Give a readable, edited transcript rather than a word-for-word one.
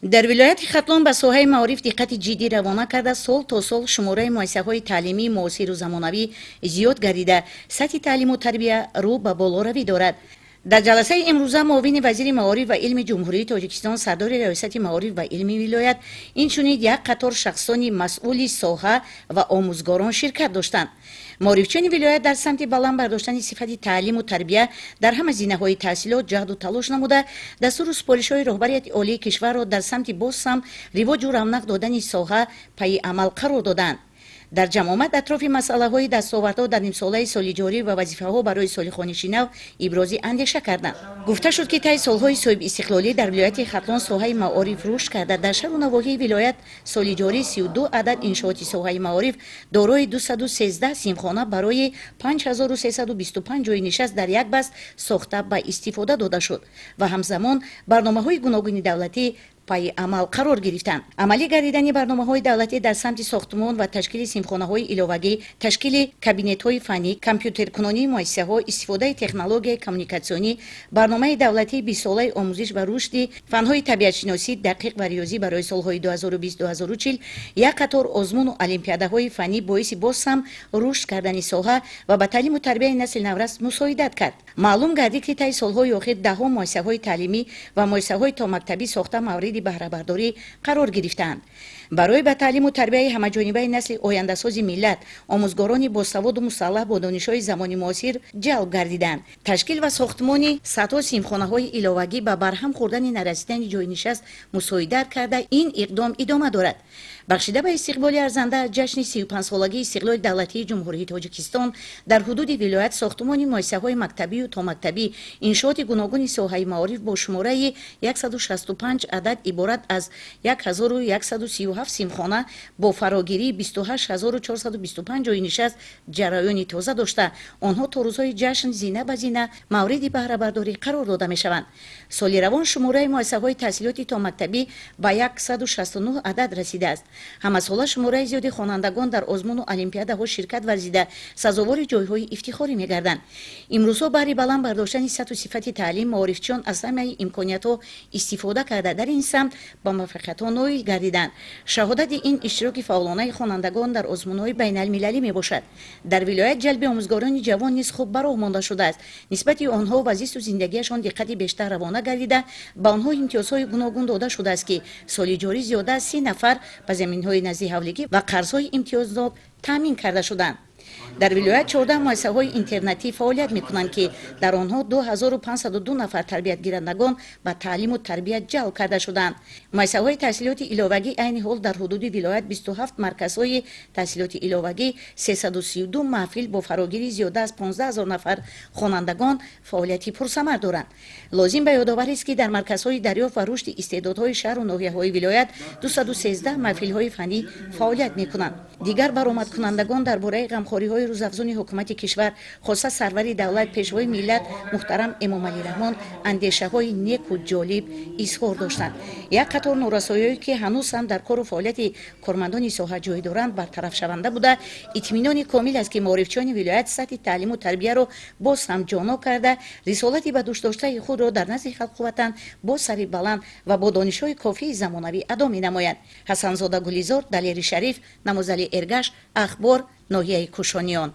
дар вилояти хатлон ба соҳаи маориф диққати ҷиддӣ равона карда сол то сол шумораи муассисаҳои таълимии муосиру замонавӣ зиёд гардида сатҳи таълиму тарбия рӯ ба болоравӣ дорад. дар ҷаласаи имрӯза муовини вазири маориф ва илми ҷумҳурии тоҷикистон сардори риёсати маориф ва илми вилоят инчунин як қатор шахсони масъули соҳа ва омӯзгорон ширкат доштанд. маорифчиёни вилоят дар самти баланд бардоштани сифати таълиму тарбия дар ҳама зинаҳои таҳсилот ҷаҳду талош намуда дастуру супоришҳои роҳбарияти олии кишварро дар самти боз сам ривоҷу равнақ додани соҳа пайи амал қарор доданд. дар ҷамъомад атрофи масъалаҳои дастовардҳо дар нимсолаи соли ҷорӣ ва вазифаҳо барои соли хониши нав ибрози андеша карданд. гуфта шуд ки таи солҳои соҳибистиқлолӣ дар вилояти хатлон соҳаи маориф рушд карда дар шаҳру навоҳии вилоят соли ҷорӣ 32 адад иншооти соҳаи маориф дорои 213 симхона барои 5325 ҷойи нишаст дар як баст сохта ба истифода дода шуд ва ҳамзамон барномаҳои гуногуни давлатӣ пайи амал қарор гирифтанд. амалӣ гардидани барномаҳои давлатӣ дар самти сохтмон ва ташкили симхонаҳои иловагӣ, ташкили кабинетҳои фаннӣ, компютеркунонии муассисаҳо, истифодаи технологияи коммуникатсионӣ, барномаи давлатии бисолаи омӯзиш ва рушди фанҳои табиатшиносӣ, дақиқ ва риёзӣ барои солҳои 2020-2040, як қатор озмуну олимпиадаҳои фаннӣ боиси боз ҳам рушд кардани соҳа ва ба таълиму тарбияи насли наврас мусоидат кард. маълум гардид ки таи солҳои охир даҳҳо муассисаҳои таълимӣ ва муассисаҳои томактабӣ сохта мавриди баҳрабардорӣ қарор гирифтаанд. барои ба таълиму тарбияи ҳамаҷонибаи насли ояндасози миллат омӯзгорони босаводу мусаллаҳ бо донишҳои замони муосир ҷалб гардиданд. ташкил ва сохтмони садҳо симхонаҳои иловагӣ ба барҳам хӯрдани нарасидани ҷойнишаст мусоидат карда ин иқдом идома дорад. бахшида ба истиқболи арзанда ҷашни 35-солагии истиқлоли давлатии ҷумҳурии тоҷикистон дар ҳудуди вилоят сохтмони муассисаҳои мактабию томактабӣ иншооти гуногуни соҳаи маориф бо шумораи 165 адад иборат аз 1137 симхона бо фарогирии 28425 ҷойи нишаст ҷараёни тоза дошта онҳо то рӯзҳои ҷашн зина ба зина мавриди баҳрабардорӣ қарор дода мешаванд. соли равон шумораи муассисаҳои таҳсилоти томактабӣ ба 169 адад расидааст. ҳамасола шумораи зиёди хонандагон дар озмуну олимпиадаҳо ширкат варзида сазовори ҷойҳои ифтихорӣ мегарданд. имрӯзҳо баҳри баланд бардоштани сатҳу сифати таълим маорифчиён аз ҳамаи имкониятҳо истифода карда дар ин самт ба муваффақиятҳо ноил гардиданд. шаҳодати ин иштироки фаъолонаи хонандагон дар озмунҳои байналмилалӣ мебошад. дар вилоят ҷалби омӯзгорони ҷавон низ хуб ба роҳ монда шудааст. нисбати онҳо ва зисту зиндагиашон диққати бештар равона гардида ба онҳо имтиёзҳои гуногун дода шудааст ки соли ҷорӣ зиёда аз 30 нафар ба заминҳои назди ҳавлигӣ ва қарзҳои имтиёзнод таъмин карда шуданд. дар вилоят 14 муассисаҳои интернатӣ фаъолият мекунанд ки дар онҳо 2502 нафар тарбиятгирандагон ба таълиму тарбия ҷалб карда шуданд. муассисаҳои таҳсилоти иловагӣ айни ҳол дар ҳудуди вилоят 27 марказҳои таҳсилоти иловагӣ, 332 маҳфил бо фарогирии зиёда аз 15000 нафар хонандагон фаъолияти пурсамар доранд. лозим ба ёдоварист ки дар марказҳои дарёфт ва рушди истеъдодҳои шаҳру ноҳияҳои вилоят 213 маҳфилҳои фаннӣ фаъолият мекунанд. дигар баромадкунандагон дар бораи ғамхориҳои рӯзафзуни ҳукумати кишвар хоса сарвари давлат пешвои миллат муҳтарам эмомалираҳмон андешаҳои неку ҷолиб изҳор доштанд. як қатор норасоиҳое ки ҳанӯз ҳам дар кору фаъолияти кормандони соҳа ҷой доранд бартарафшаванда буда итминони комил аст ки маорифчиёни вилоят сатҳи таълиму тарбияро боз ҳам ҷоно карда рисолати ба дӯштдоштаи худро дар назди халқу ватан бо сари баланд ва бо донишҳои кофии замонавӣ адо менамоянд. ҳасанзода гулизор, далери шариф, намозали эргаш, ахбор, ноҳияи кушониён.